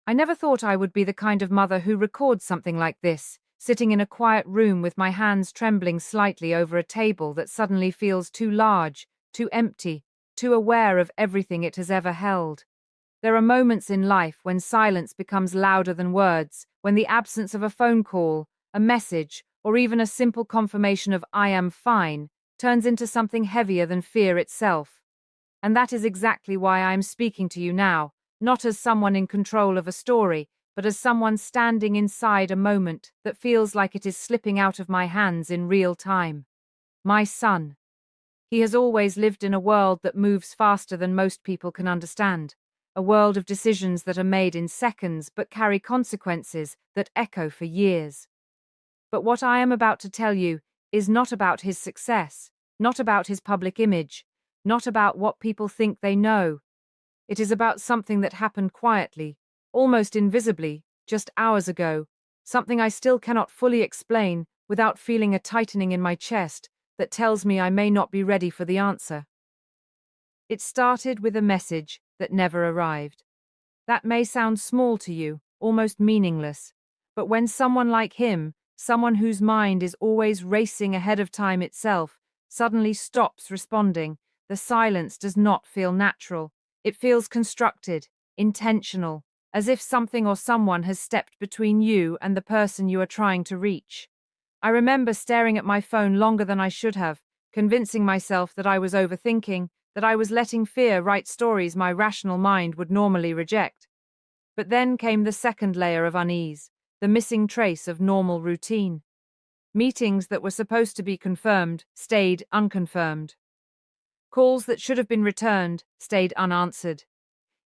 I never thought I would be the kind of mother who records something like this, sitting in a quiet room with my hands trembling slightly over a table that suddenly feels too large, too empty, too aware of everything it has ever held. There are moments in life when silence becomes louder than words, when the absence of a phone call, a message, or even a simple confirmation of "I am fine" turns into something heavier than fear itself. And that is exactly why I am speaking to you now, not as someone in control of a story, but as someone standing inside a moment that feels like it is slipping out of my hands in real time. My son. He has always lived in a world that moves faster than most people can understand, a world of decisions that are made in seconds but carry consequences that echo for years. But what I am about to tell you is not about his success, not about his public image, not about what people think they know. It is about something that happened quietly, almost invisibly, just hours ago, something I still cannot fully explain without feeling a tightening in my chest that tells me I may not be ready for the answer. It started with a message that never arrived. That may sound small to you, almost meaningless, but when someone like him, someone whose mind is always racing ahead of time itself, suddenly stops responding, the silence does not feel natural. It feels constructed, intentional, as if something or someone has stepped between you and the person you are trying to reach. I remember staring at my phone longer than I should have, convincing myself that I was overthinking, that I was letting fear write stories my rational mind would normally reject. But then came the second layer of unease, the missing trace of normal routine. Meetings that were supposed to be confirmed stayed unconfirmed. Calls that should have been returned stayed unanswered.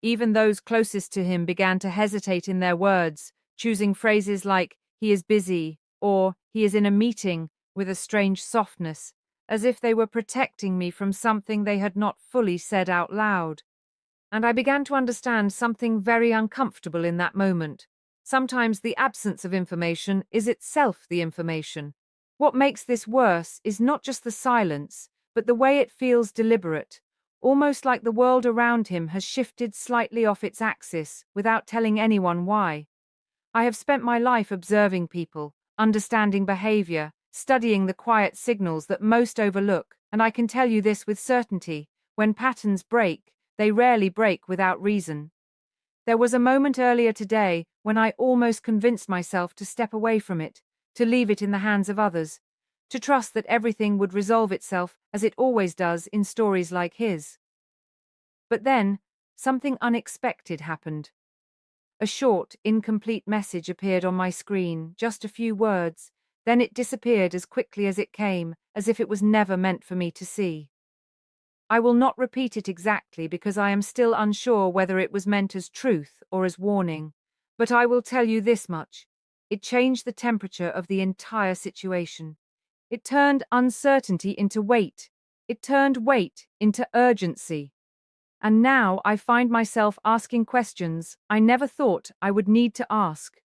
Even those closest to him began to hesitate in their words, choosing phrases like, "he is busy," or "he is in a meeting," with a strange softness, as if they were protecting me from something they had not fully said out loud. And I began to understand something very uncomfortable in that moment. Sometimes the absence of information is itself the information. What makes this worse is not just the silence, but the way it feels deliberate, almost like the world around him has shifted slightly off its axis without telling anyone why. I have spent my life observing people, understanding behavior, studying the quiet signals that most overlook, and I can tell you this with certainty: when patterns break, they rarely break without reason. There was a moment earlier today when I almost convinced myself to step away from it, to leave it in the hands of others, to trust that everything would resolve itself as it always does in stories like his. But then, something unexpected happened. A short, incomplete message appeared on my screen, just a few words, then it disappeared as quickly as it came, as if it was never meant for me to see. I will not repeat it exactly because I am still unsure whether it was meant as truth or as warning, but I will tell you this much: it changed the temperature of the entire situation. It turned uncertainty into weight. It turned weight into urgency. And now I find myself asking questions I never thought I would need to ask.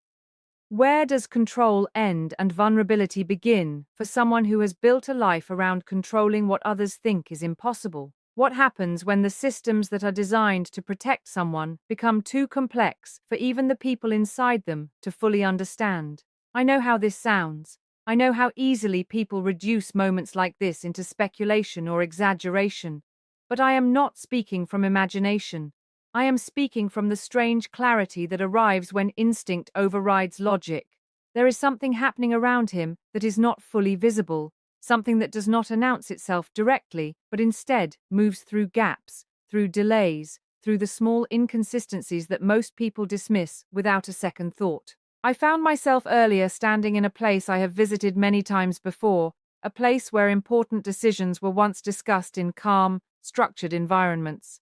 Where does control end and vulnerability begin for someone who has built a life around controlling what others think is impossible? What happens when the systems that are designed to protect someone become too complex for even the people inside them to fully understand? I know how this sounds. I know how easily people reduce moments like this into speculation or exaggeration. But I am not speaking from imagination. I am speaking from the strange clarity that arrives when instinct overrides logic. There is something happening around him that is not fully visible, something that does not announce itself directly, but instead moves through gaps, through delays, through the small inconsistencies that most people dismiss without a second thought. I found myself earlier standing in a place I have visited many times before, a place where important decisions were once discussed in calm, structured environments.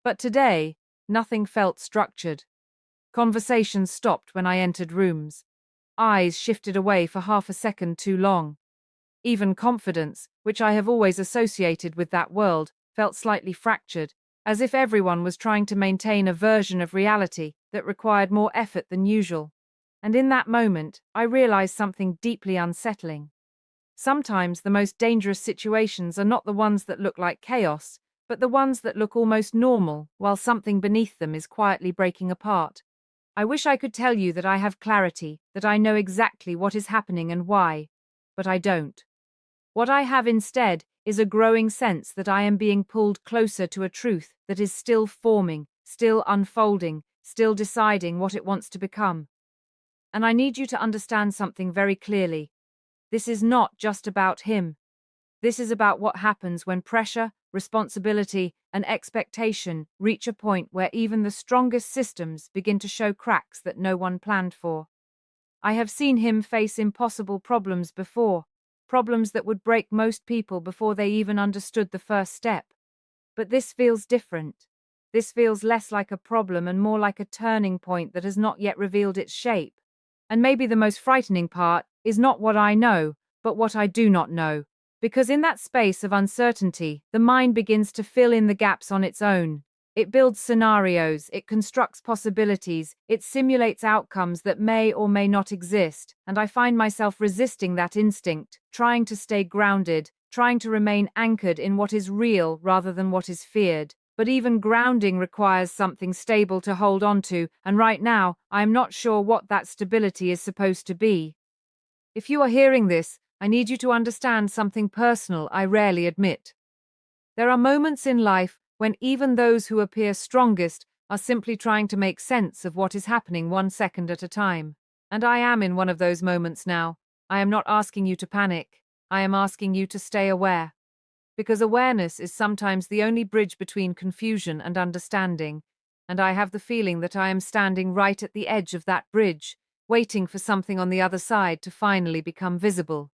But today, nothing felt structured. Conversations stopped when I entered rooms. Eyes shifted away for half a second too long. Even confidence, which I have always associated with that world, felt slightly fractured, as if everyone was trying to maintain a version of reality that required more effort than usual. And in that moment, I realized something deeply unsettling. Sometimes the most dangerous situations are not the ones that look like chaos, but the ones that look almost normal while something beneath them is quietly breaking apart. I wish I could tell you that I have clarity, that I know exactly what is happening and why, but I don't. What I have instead is a growing sense that I am being pulled closer to a truth that is still forming, still unfolding, still deciding what it wants to become. And I need you to understand something very clearly. This is not just about him. This is about what happens when pressure, responsibility, and expectation reach a point where even the strongest systems begin to show cracks that no one planned for. I have seen him face impossible problems before, problems that would break most people before they even understood the first step. But this feels different. This feels less like a problem and more like a turning point that has not yet revealed its shape. And maybe the most frightening part is not what I know, but what I do not know. Because in that space of uncertainty, the mind begins to fill in the gaps on its own. It builds scenarios, it constructs possibilities, it simulates outcomes that may or may not exist, and I find myself resisting that instinct, trying to stay grounded, trying to remain anchored in what is real rather than what is feared. But even grounding requires something stable to hold on to, and right now, I am not sure what that stability is supposed to be. If you are hearing this, I need you to understand something personal I rarely admit. There are moments in life when even those who appear strongest are simply trying to make sense of what is happening 1 second at a time. And I am in one of those moments now. I am not asking you to panic. I am asking you to stay aware. Because awareness is sometimes the only bridge between confusion and understanding, and I have the feeling that I am standing right at the edge of that bridge, waiting for something on the other side to finally become visible.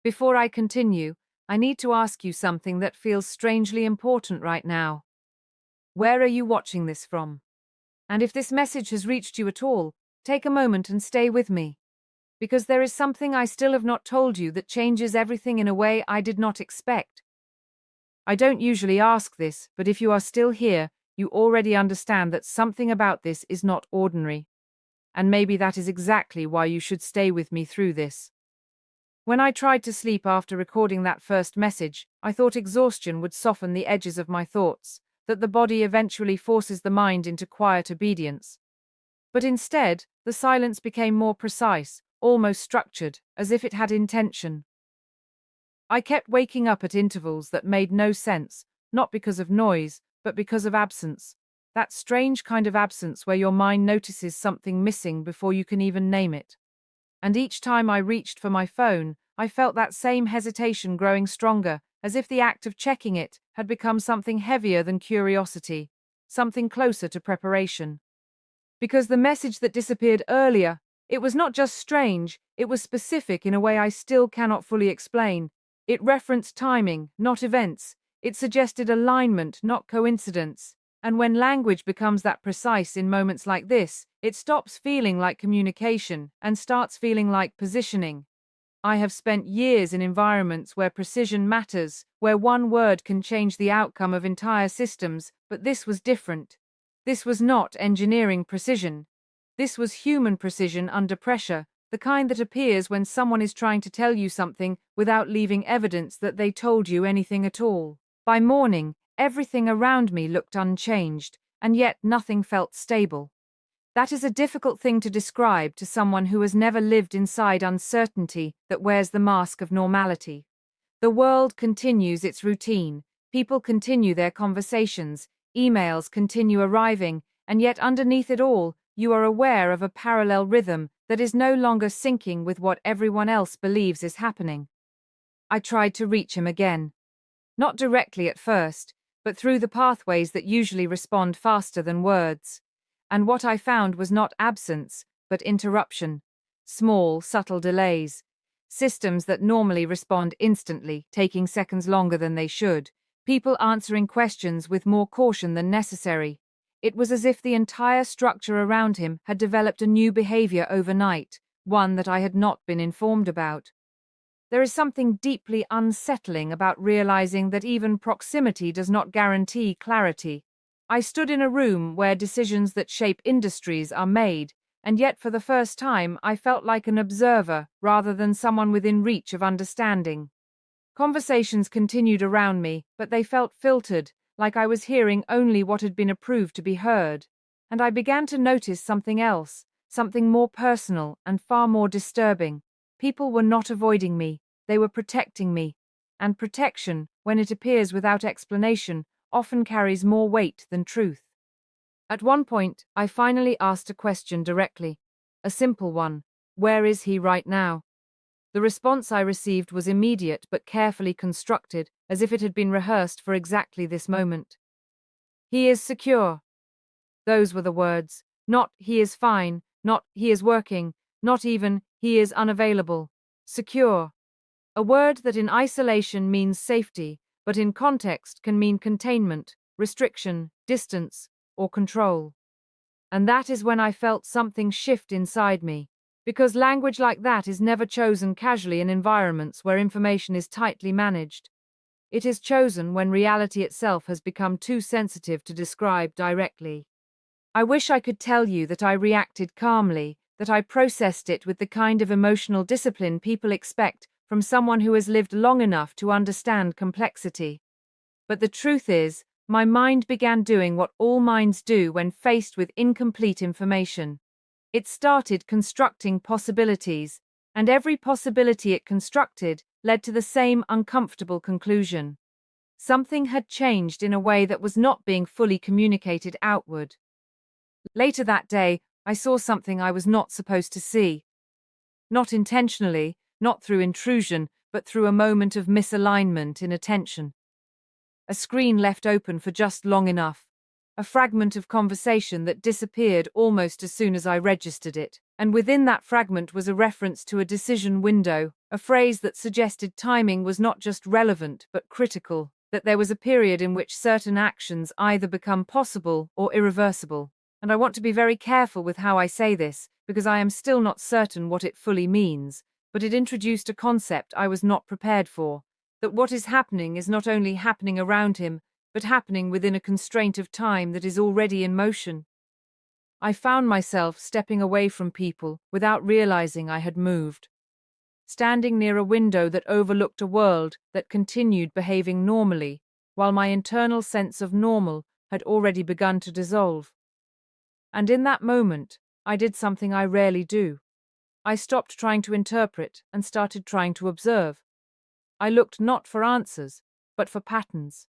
Before I continue, I need to ask you something that feels strangely important right now. Where are you watching this from? And if this message has reached you at all, take a moment and stay with me. Because there is something I still have not told you that changes everything in a way I did not expect. I don't usually ask this, but if you are still here, you already understand that something about this is not ordinary. And maybe that is exactly why you should stay with me through this. When I tried to sleep after recording that first message, I thought exhaustion would soften the edges of my thoughts, that the body eventually forces the mind into quiet obedience. But instead, the silence became more precise, almost structured, as if it had intention. I kept waking up at intervals that made no sense, not because of noise, but because of absence. That strange kind of absence where your mind notices something missing before you can even name it. And each time I reached for my phone, I felt that same hesitation growing stronger, as if the act of checking it had become something heavier than curiosity, something closer to preparation. Because the message that disappeared earlier, it was not just strange, it was specific in a way I still cannot fully explain. It referenced timing, not events. It suggested alignment, not coincidence. And when language becomes that precise in moments like this, it stops feeling like communication and starts feeling like positioning. I have spent years in environments where precision matters, where one word can change the outcome of entire systems, but this was different. This was not engineering precision. This was human precision under pressure, the kind that appears when someone is trying to tell you something without leaving evidence that they told you anything at all. By morning, everything around me looked unchanged, and yet nothing felt stable. That is a difficult thing to describe to someone who has never lived inside uncertainty that wears the mask of normality. The world continues its routine, people continue their conversations, emails continue arriving, and yet underneath it all, you are aware of a parallel rhythm that is no longer syncing with what everyone else believes is happening. I tried to reach him again. Not directly at first, but through the pathways that usually respond faster than words. And what I found was not absence, but interruption. Small, subtle delays. Systems that normally respond instantly, taking seconds longer than they should. People answering questions with more caution than necessary. It was as if the entire structure around him had developed a new behavior overnight, one that I had not been informed about. There is something deeply unsettling about realizing that even proximity does not guarantee clarity. I stood in a room where decisions that shape industries are made, and yet for the first time I felt like an observer rather than someone within reach of understanding. Conversations continued around me, but they felt filtered, like I was hearing only what had been approved to be heard. And I began to notice something else, something more personal and far more disturbing. People were not avoiding me, they were protecting me. And protection, when it appears without explanation, often carries more weight than truth. At one point, I finally asked a question directly. A simple one. Where is he right now? The response I received was immediate but carefully constructed, as if it had been rehearsed for exactly this moment. He is secure. Those were the words. Not he is fine, not he is working, not even he is unavailable. Secure. A word that in isolation means safety, but in context can mean containment, restriction, distance, or control. And that is when I felt something shift inside me. Because language like that is never chosen casually in environments where information is tightly managed. It is chosen when reality itself has become too sensitive to describe directly. I wish I could tell you that I reacted calmly, that I processed it with the kind of emotional discipline people expect from someone who has lived long enough to understand complexity. But the truth is, my mind began doing what all minds do when faced with incomplete information. It started constructing possibilities, and every possibility it constructed led to the same uncomfortable conclusion. Something had changed in a way that was not being fully communicated outward. Later that day, I saw something I was not supposed to see. Not intentionally, not through intrusion, but through a moment of misalignment in attention. A screen left open for just long enough. A fragment of conversation that disappeared almost as soon as I registered it. And within that fragment was a reference to a decision window, a phrase that suggested timing was not just relevant but critical, that there was a period in which certain actions either become possible or irreversible. And I want to be very careful with how I say this, because I am still not certain what it fully means, but it introduced a concept I was not prepared for, that what is happening is not only happening around him, but happening within a constraint of time that is already in motion. I found myself stepping away from people without realizing I had moved. Standing near a window that overlooked a world that continued behaving normally, while my internal sense of normal had already begun to dissolve. And in that moment, I did something I rarely do. I stopped trying to interpret and started trying to observe. I looked not for answers, but for patterns.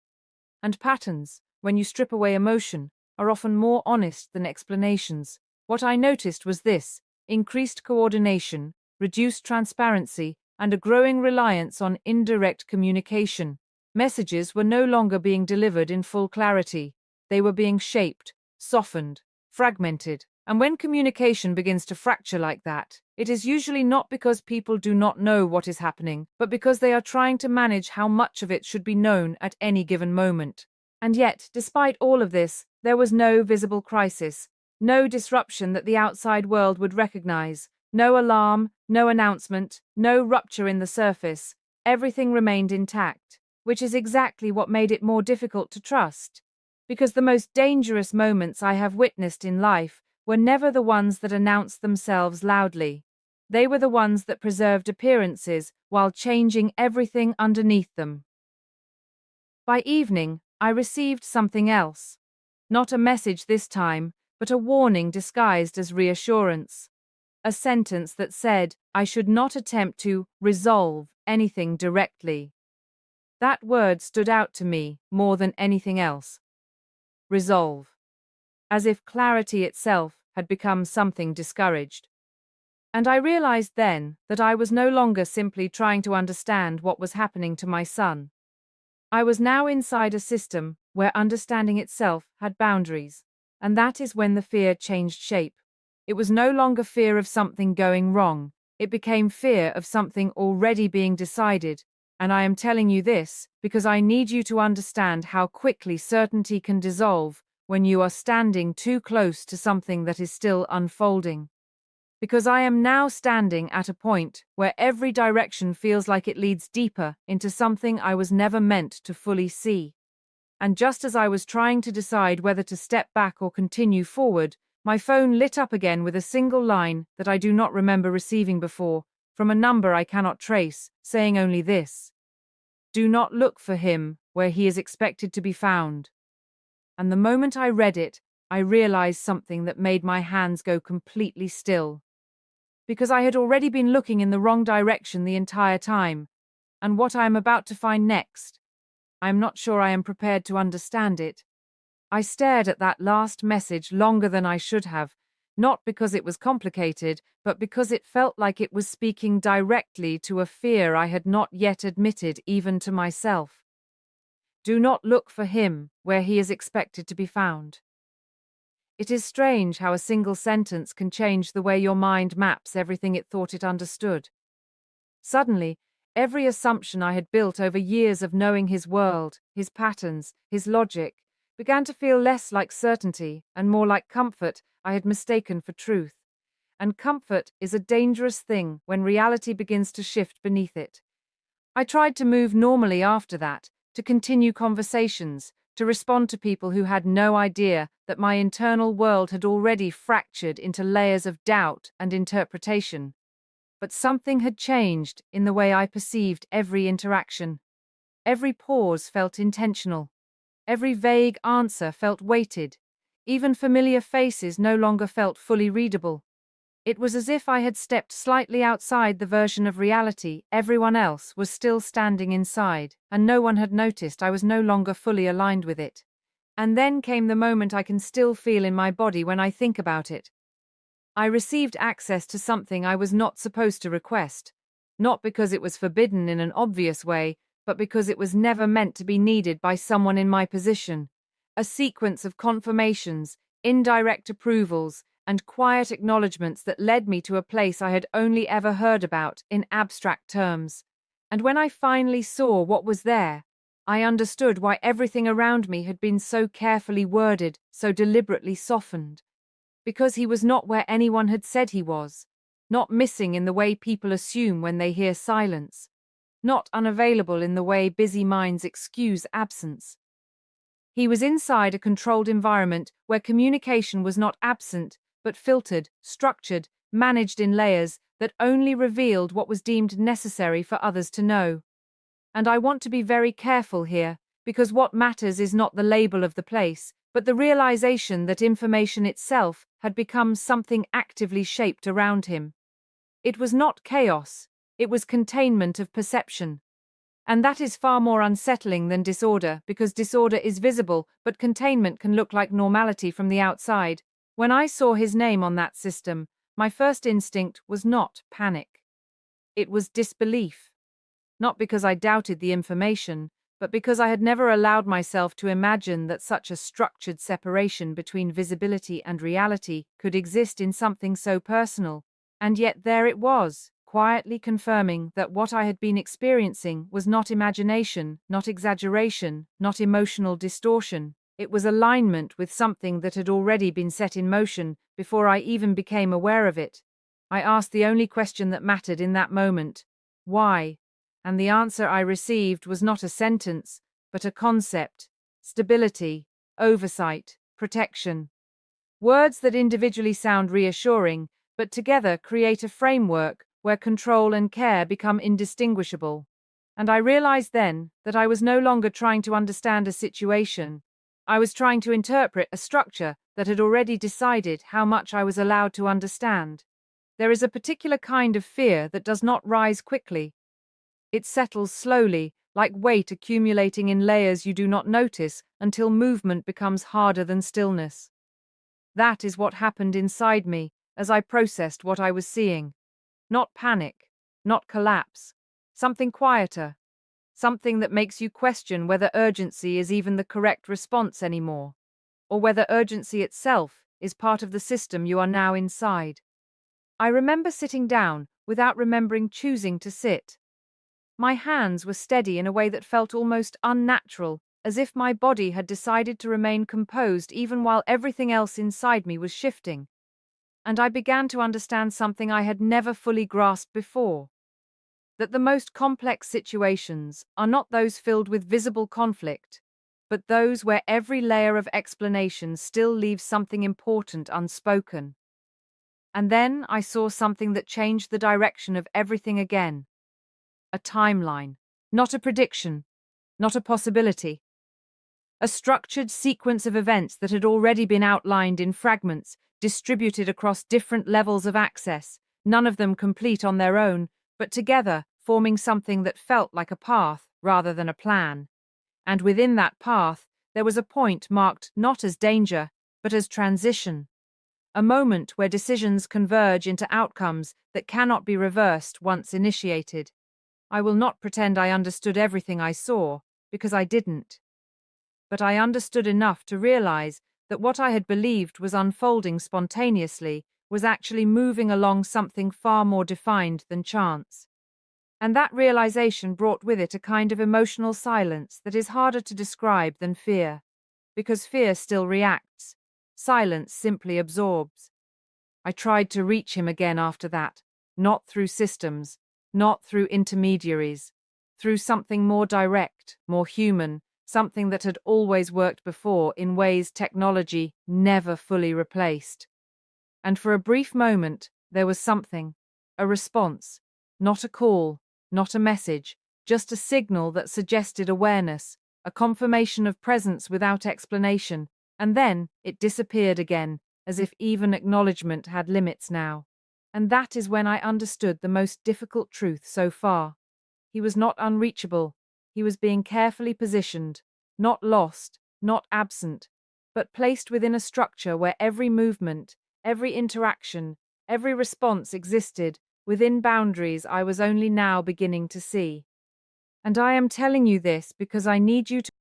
And patterns, when you strip away emotion, are often more honest than explanations. What I noticed was this: increased coordination, reduced transparency, and a growing reliance on indirect communication. Messages were no longer being delivered in full clarity. They were being shaped, softened, fragmented. And when communication begins to fracture like that, it is usually not because people do not know what is happening, but because they are trying to manage how much of it should be known at any given moment. And yet, despite all of this, there was no visible crisis, no disruption that the outside world would recognize, no alarm, no announcement, no rupture in the surface. Everything remained intact, which is exactly what made it more difficult to trust. Because the most dangerous moments I have witnessed in life were never the ones that announced themselves loudly. They were the ones that preserved appearances while changing everything underneath them. By evening, I received something else. Not a message this time, but a warning disguised as reassurance. A sentence that said I should not attempt to resolve anything directly. That word stood out to me more than anything else. Resolve. As if clarity itself had become something discouraged. And I realized then that I was no longer simply trying to understand what was happening to my son. I was now inside a system where understanding itself had boundaries, and that is when the fear changed shape. It was no longer fear of something going wrong, it became fear of something already being decided, and I am telling you this because I need you to understand how quickly certainty can dissolve when you are standing too close to something that is still unfolding. Because I am now standing at a point where every direction feels like it leads deeper into something I was never meant to fully see. And just as I was trying to decide whether to step back or continue forward, my phone lit up again with a single line that I do not remember receiving before, from a number I cannot trace, saying only this: "Do not look for him where he is expected to be found." And the moment I read it, I realized something that made my hands go completely still. Because I had already been looking in the wrong direction the entire time, and what I am about to find next, I am not sure I am prepared to understand it. I stared at that last message longer than I should have, not because it was complicated, but because it felt like it was speaking directly to a fear I had not yet admitted even to myself. Do not look for him where he is expected to be found. It is strange how a single sentence can change the way your mind maps everything it thought it understood. Suddenly, every assumption I had built over years of knowing his world, his patterns, his logic, began to feel less like certainty and more like comfort I had mistaken for truth. And comfort is a dangerous thing when reality begins to shift beneath it. I tried to move normally after that, to continue conversations, to respond to people who had no idea that my internal world had already fractured into layers of doubt and interpretation. But something had changed in the way I perceived every interaction. Every pause felt intentional. Every vague answer felt weighted. Even familiar faces no longer felt fully readable. It was as if I had stepped slightly outside the version of reality everyone else was still standing inside, and no one had noticed I was no longer fully aligned with it. And then came the moment I can still feel in my body when I think about it. I received access to something I was not supposed to request, not because it was forbidden in an obvious way, but because it was never meant to be needed by someone in my position. A sequence of confirmations, indirect approvals, and quiet acknowledgements that led me to a place I had only ever heard about in abstract terms. And when I finally saw what was there, I understood why everything around me had been so carefully worded, so deliberately softened. Because he was not where anyone had said he was, not missing in the way people assume when they hear silence, not unavailable in the way busy minds excuse absence. He was inside a controlled environment where communication was not absent, but filtered, structured, managed in layers that only revealed what was deemed necessary for others to know. And I want to be very careful here, because what matters is not the label of the place, but the realization that information itself had become something actively shaped around him. It was not chaos, it was containment of perception. And that is far more unsettling than disorder, because disorder is visible, but containment can look like normality from the outside. When I saw his name on that system, my first instinct was not panic. It was disbelief. Not because I doubted the information, but because I had never allowed myself to imagine that such a structured separation between visibility and reality could exist in something so personal. And yet there it was, quietly confirming that what I had been experiencing was not imagination, not exaggeration, not emotional distortion. It was alignment with something that had already been set in motion before I even became aware of it. I asked the only question that mattered in that moment: why? And the answer I received was not a sentence, but a concept: stability, oversight, protection. Words that individually sound reassuring, but together create a framework where control and care become indistinguishable. And I realized then that I was no longer trying to understand a situation. I was trying to interpret a structure that had already decided how much I was allowed to understand. There is a particular kind of fear that does not rise quickly. It settles slowly, like weight accumulating in layers you do not notice until movement becomes harder than stillness. That is what happened inside me as I processed what I was seeing. Not panic, not collapse, something quieter, something that makes you question whether urgency is even the correct response anymore, or whether urgency itself is part of the system you are now inside. I remember sitting down without remembering choosing to sit. My hands were steady in a way that felt almost unnatural, as if my body had decided to remain composed even while everything else inside me was shifting. And I began to understand something I had never fully grasped before: that the most complex situations are not those filled with visible conflict, but those where every layer of explanation still leaves something important unspoken. And then I saw something that changed the direction of everything again. A timeline, not a prediction, not a possibility. a structured sequence of events that had already been outlined in fragments, distributed across different levels of access, none of them complete on their own, but together forming something that felt like a path rather than a plan. And within that path, there was a point marked not as danger, but as transition. A moment where decisions converge into outcomes that cannot be reversed once initiated. I will not pretend I understood everything I saw, because I didn't. But I understood enough to realize that what I had believed was unfolding spontaneously was actually moving along something far more defined than chance. And that realization brought with it a kind of emotional silence that is harder to describe than fear, because fear still reacts. Silence simply absorbs. I tried to reach him again after that, not through systems, not through intermediaries, through something more direct, more human, something that had always worked before in ways technology never fully replaced. And for a brief moment, there was something, a response, not a call, not a message, just a signal that suggested awareness, a confirmation of presence without explanation, and then it disappeared again, as if even acknowledgement had limits now. And that is when I understood the most difficult truth so far. He was not unreachable. He was being carefully positioned, not lost, not absent, but placed within a structure where every movement, every interaction, every response existed within boundaries I was only now beginning to see. And I am telling you this because I need you to